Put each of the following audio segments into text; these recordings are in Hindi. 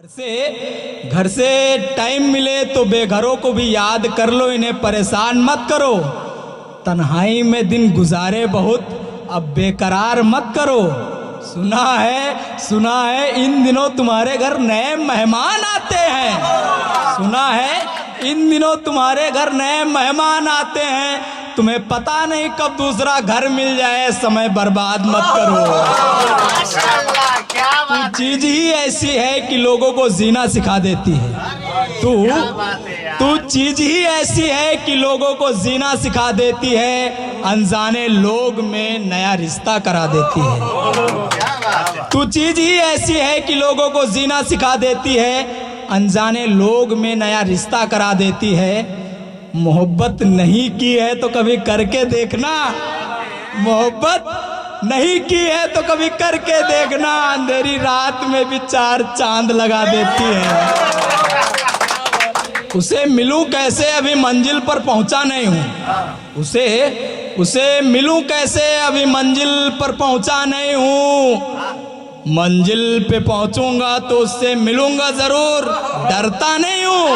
घर से टाइम मिले तो बेघरों को भी याद कर लो, इन्हें परेशान मत करो। तन्हाई में दिन गुजारे बहुत, अब बेकरार मत करो। सुना है इन दिनों तुम्हारे घर नए मेहमान आते हैं। सुना है इन दिनों तुम्हारे घर नए मेहमान आते हैं। तुम्हें पता नहीं कब दूसरा घर मिल जाए, समय बर्बाद मत करो। तू चीज ही ऐसी है कि लोगों को जीना सिखा देती है। तू चीज ही ऐसी है कि लोगों को जीना सिखा देती है, अनजाने लोग में नया रिश्ता करा देती है। तू चीज ही ऐसी है कि लोगों को जीना सिखा देती है, अनजाने लोग में नया रिश्ता करा देती है। मोहब्बत नहीं की है तो कभी करके देखना, मोहब्बत नहीं की है तो कभी करके देखना, अंधेरी रात में भी चार चांद लगा देती है। उसे मिलूं कैसे, अभी मंजिल पर पहुंचा नहीं हूं। उसे मिलूं कैसे, अभी मंजिल पर पहुंचा नहीं हूं। मंजिल पे पहुंचूंगा तो उससे मिलूंगा जरूर, डरता नहीं हूं।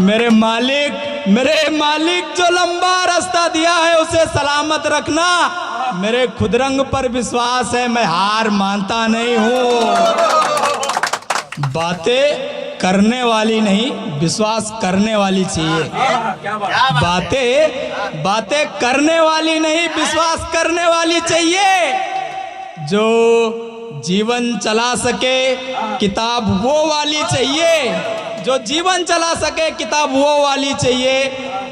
मेरे मालिक जो लंबा रास्ता दिया है उसे सलामत रखना। मेरे खुदरंग पर विश्वास है, मैं हार मानता नहीं हूँ। बातें करने वाली नहीं, विश्वास करने वाली चाहिए। बातें करने वाली नहीं, विश्वास करने वाली चाहिए। जो जीवन चला सके किताब वो वाली चाहिए। जो जीवन चला सके किताब वो वाली चाहिए।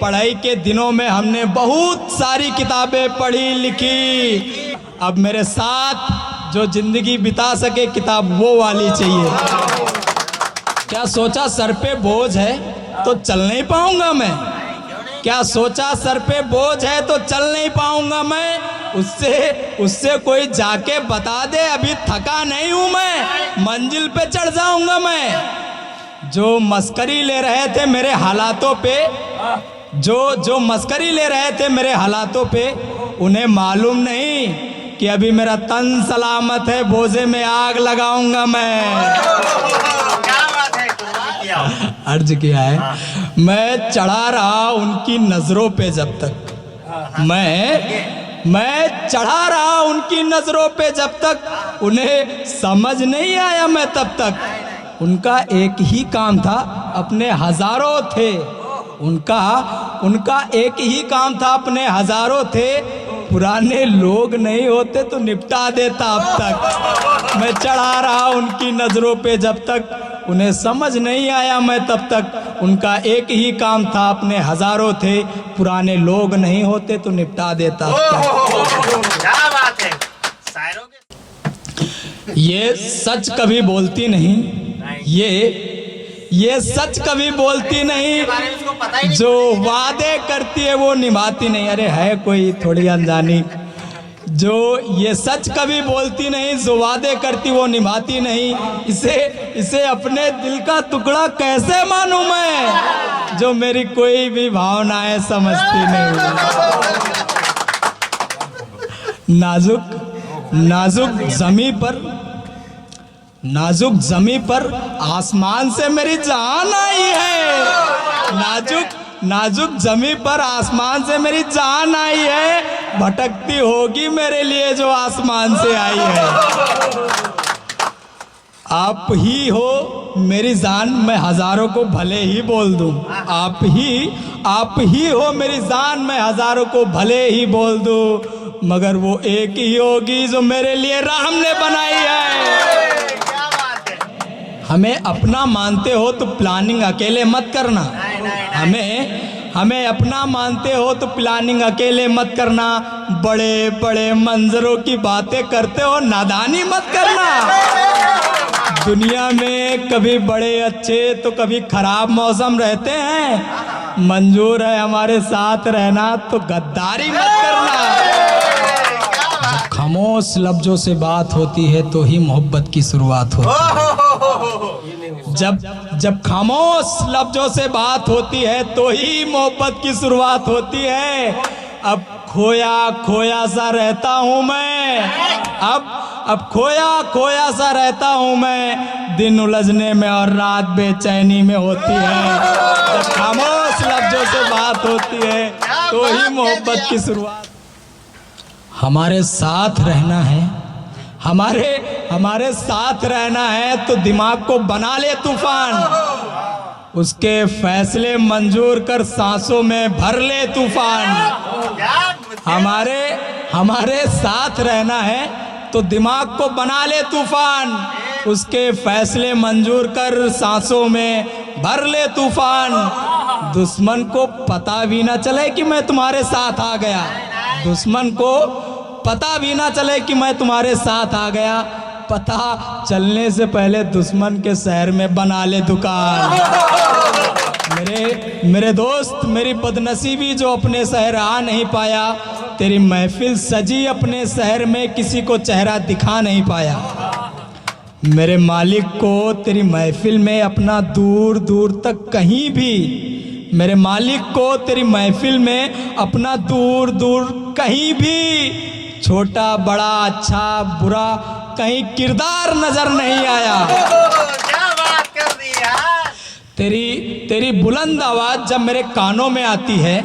पढ़ाई के दिनों में हमने बहुत सारी किताबें पढ़ी लिखी, अब मेरे साथ जो जिंदगी बिता सके किताब वो वाली चाहिए। क्या सोचा सर पे बोझ है तो चल नहीं पाऊंगा मैं? क्या सोचा सर पे बोझ है तो चल नहीं पाऊंगा मैं? उससे कोई जाके बता दे, अभी थका नहीं हूं मैं, मंजिल पे चढ़ जाऊंगा मैं। जो मस्करी ले रहे थे मेरे हालातों पे, जो मस्करी ले रहे थे मेरे हालातों पे, उन्हें मालूम नहीं कि अभी मेरा तन सलामत है, बोझे में आग लगाऊंगा मैं। अर्ज किया है, मैं चढ़ा रहा उनकी नजरों पे जब तक, मैं चढ़ा रहा उनकी नजरों पे जब तक, उन्हें समझ नहीं आया मैं तब तक। उनका एक ही काम था, अपने हजारों थे। उनका एक ही काम था, अपने हजारों थे। पुराने लोग नहीं होते तो निपटा देता अब तक। मैं चढ़ा रहा उनकी नजरों पे जब तक, उन्हें समझ नहीं आया मैं तब तक। उनका एक ही काम था, अपने हजारों थे। पुराने लोग नहीं होते तो निपटा देता अब तक। क्या बात है। ये सच कभी बोलती नहीं, ये सच कभी बोलती नहीं। जो वादे करती है वो निभाती नहीं। अरे है कोई थोड़ी अनजानी। जो ये सच कभी बोलती नहीं, जो वादे करती वो निभाती नहीं। इसे अपने दिल का टुकड़ा कैसे मानूं मैं, जो मेरी कोई भी भावनाएं समझती नहीं। नाजुक जमी पर आसमान से मेरी जान आई है। नाजुक जमी पर आसमान से मेरी जान आई है। भटकती होगी मेरे लिए जो आसमान से आई है। आप ही हो मेरी जान, मैं हजारों को भले ही बोल दूं। आप ही हो मेरी जान, मैं हजारों को भले ही बोल दूं, मगर वो एक ही होगी जो मेरे लिए राम ने बनाई है। हमें अपना मानते हो तो प्लानिंग अकेले मत करना। हमें अपना मानते हो तो प्लानिंग अकेले मत करना। बड़े बड़े मंजरों की बातें करते हो, नादानी मत करना। दुनिया में कभी बड़े अच्छे तो कभी खराब मौसम रहते हैं। मंजूर है हमारे साथ रहना तो गद्दारी मत करना। खामोश लफ्जों से बात होती है तो ही मोहब्बत की शुरुआत होती है। जब खामोश लफ्जों से बात होती है तो ही मोहब्बत की शुरुआत होती है। अब खोया सा रहता हूँ मैं, अब खोया खोया सा रहता हूँ मैं, दिन उलझने में और रात बेचैनी में होती है। जब खामोश लफ्जों से बात होती है तो ही मोहब्बत की शुरुआत। हमारे साथ रहना है, हमारे साथ रहना है तो दिमाग को बना ले तूफान, उसके फैसले मंजूर कर सांसों में भर ले तूफान। हमारे साथ रहना है तो दिमाग को बना ले तूफान, उसके फैसले मंजूर कर सांसों में भर ले तूफान। दुश्मन को पता भी ना चले कि मैं तुम्हारे साथ आ गया, दुश्मन को पता भी ना चले कि मैं तुम्हारे साथ आ गया। पता चलने से पहले दुश्मन के शहर में बना ले दुकान। मेरे दोस्त, मेरी बदनसीबी जो अपने शहर आ नहीं पाया, तेरी महफिल सजी अपने शहर में किसी को चेहरा दिखा नहीं पाया। मेरे मालिक को तेरी महफिल में अपना दूर दूर तक कहीं भी, मेरे मालिक को तेरी महफिल में अपना दूर दूर कहीं भी छोटा बड़ा अच्छा बुरा कहीं किरदार नजर नहीं आया। क्या बात कर दी यार। तेरी बुलंद आवाज जब मेरे कानों में आती है,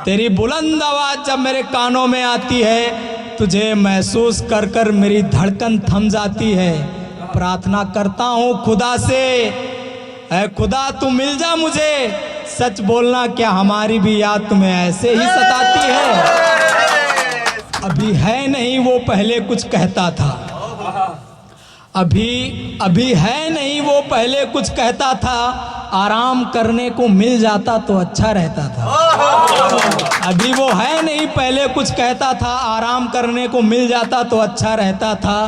तेरी बुलंद आवाज जब मेरे कानों में आती है, तुझे महसूस कर कर मेरी धड़कन थम जाती है। प्रार्थना करता हूँ खुदा से, ऐ खुदा तू मिल जा मुझे, सच बोलना क्या हमारी भी याद तुम्हें ऐसे ही सताती है। अभी है नहीं वो पहले कुछ कहता था, अभी है नहीं वो पहले कुछ कहता था, आराम करने को मिल जाता तो अच्छा रहता था। अभी वो है नहीं पहले कुछ कहता था, आराम करने को मिल जाता तो अच्छा रहता था।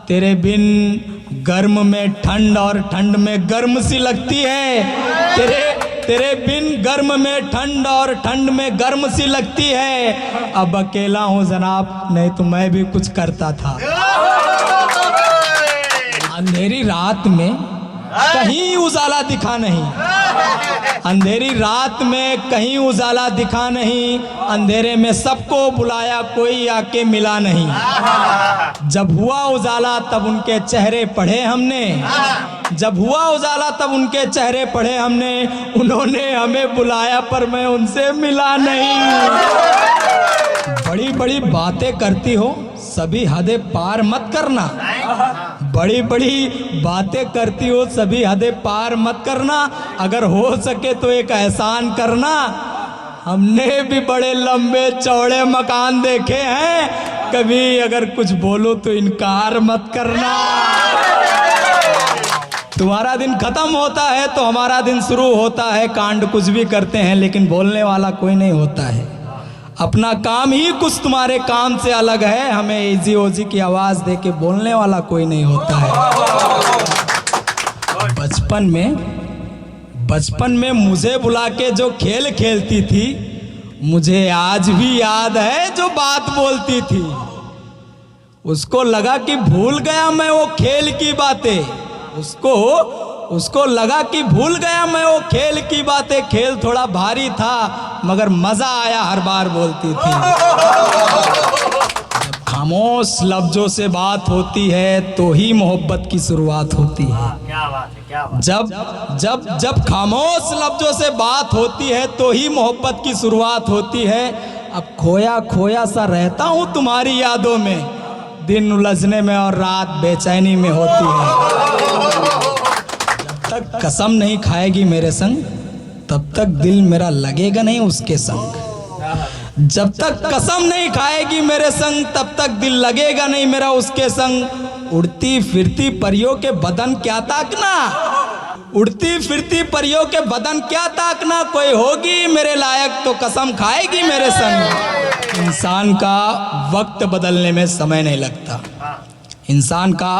तेरे बिन गर्म में ठंड और ठंड में गर्म सी लगती है, तेरे बिन गर्म में ठंड और ठंड में गर्म सी लगती है। अब अकेला हूँ जनाब, नहीं तो मैं भी कुछ करता था। अंधेरी रात में कहीं उजाला दिखा नहीं, अंधेरी रात में कहीं उजाला दिखा नहीं, अंधेरे में सबको बुलाया कोई आके मिला नहीं। जब हुआ उजाला तब उनके चेहरे पढ़े हमने, जब हुआ उजाला तब उनके चेहरे पढ़े हमने, उन्होंने हमें बुलाया पर मैं उनसे मिला नहीं। बड़ी बड़ी बातें करती हो, सभी हदें पार मत करना, बड़ी बड़ी बातें करती हो, सभी हदें पार मत करना। अगर हो सके तो एक एहसान करना, हमने भी बड़े लंबे चौड़े मकान देखे हैं, कभी अगर कुछ बोलो तो इनकार मत करना। तुम्हारा दिन खत्म होता है तो हमारा दिन शुरू होता है, कांड कुछ भी करते हैं लेकिन बोलने वाला कोई नहीं होता है। अपना काम ही कुछ तुम्हारे काम से अलग है, हमें इजी ओजी की आवाज़ दे के बोलने वाला कोई नहीं होता है। बचपन में मुझे बुला के जो खेल खेलती थी, मुझे आज भी याद है जो बात बोलती थी। उसको लगा कि भूल गया मैं वो खेल की बातें, उसको लगा कि भूल गया मैं वो खेल की बातें। खेल थोड़ा भारी था मगर मजा आया हर बार बोलती थी। जब खामोश लफ्जों से बात होती है तो ही मोहब्बत की शुरुआत होती है। क्या बात है, क्या बात। जब खामोश लफ्जों से बात होती है तो ही मोहब्बत की शुरुआत होती है। अब खोया खोया सा रहता हूँ तुम्हारी यादों में, दिन उलझने में और रात बेचैनी में होती है। जब तक कसम नहीं खाएगी मेरे संग, तब तक दिल मेरा लगेगा नहीं उसके संग। जब तक कसम नहीं खाएगी मेरे संग, तब तक दिल लगेगा नहीं मेरा उसके संग। उड़ती फिरती परियों के बदन क्या ताकना, उड़ती फिरती परियों के बदन क्या ताकना, कोई होगी मेरे लायक तो कसम खाएगी मेरे संग। इंसान का वक्त बदलने में समय नहीं लगता, इंसान का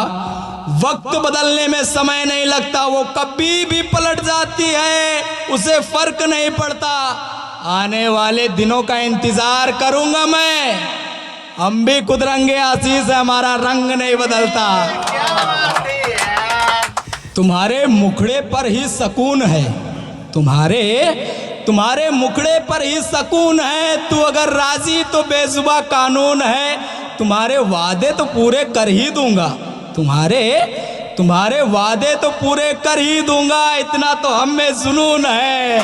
वक्त बदलने में समय नहीं लगता। वो कभी भी पलट जाती है, उसे फर्क नहीं पड़ता। आने वाले दिनों का इंतजार करूंगा मैं, हम भी कुदरंगे आशीष है, हमारा रंग नहीं बदलता। तुम्हारे मुखड़े पर ही सुकून है, तुम्हारे मुखड़े पर ही सुकून है। तू अगर राजी तो बेजुबा कानून है, तुम्हारे वादे तो पूरे कर ही दूंगा, तुम्हारे वादे तो पूरे कर ही दूंगा, इतना तो हम में जुनून है।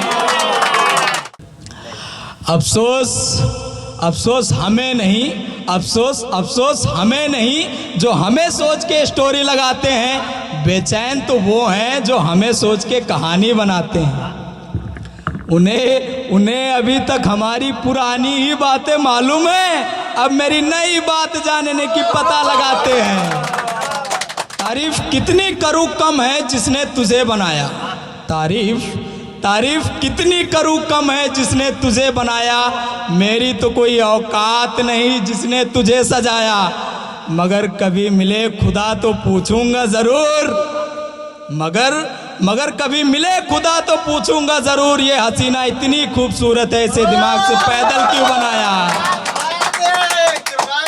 अफसोस हमें नहीं, अफसोस हमें नहीं जो हमें सोच के स्टोरी लगाते हैं, बेचैन तो वो हैं जो हमें सोच के कहानी बनाते हैं। उन्हें अभी तक हमारी पुरानी ही बातें मालूम है, अब मेरी नई बात जानने की पता लगाते हैं। तारीफ कितनी करूं कम है जिसने तुझे बनाया, तारीफ कितनी करूं कम है जिसने तुझे बनाया, मेरी तो कोई औकात नहीं जिसने तुझे सजाया, मगर कभी मिले खुदा तो पूछूंगा जरूर, मगर कभी मिले खुदा तो पूछूंगा जरूर, ये हसीना इतनी खूबसूरत है, इसे दिमाग से पैदल क्यों बनाया।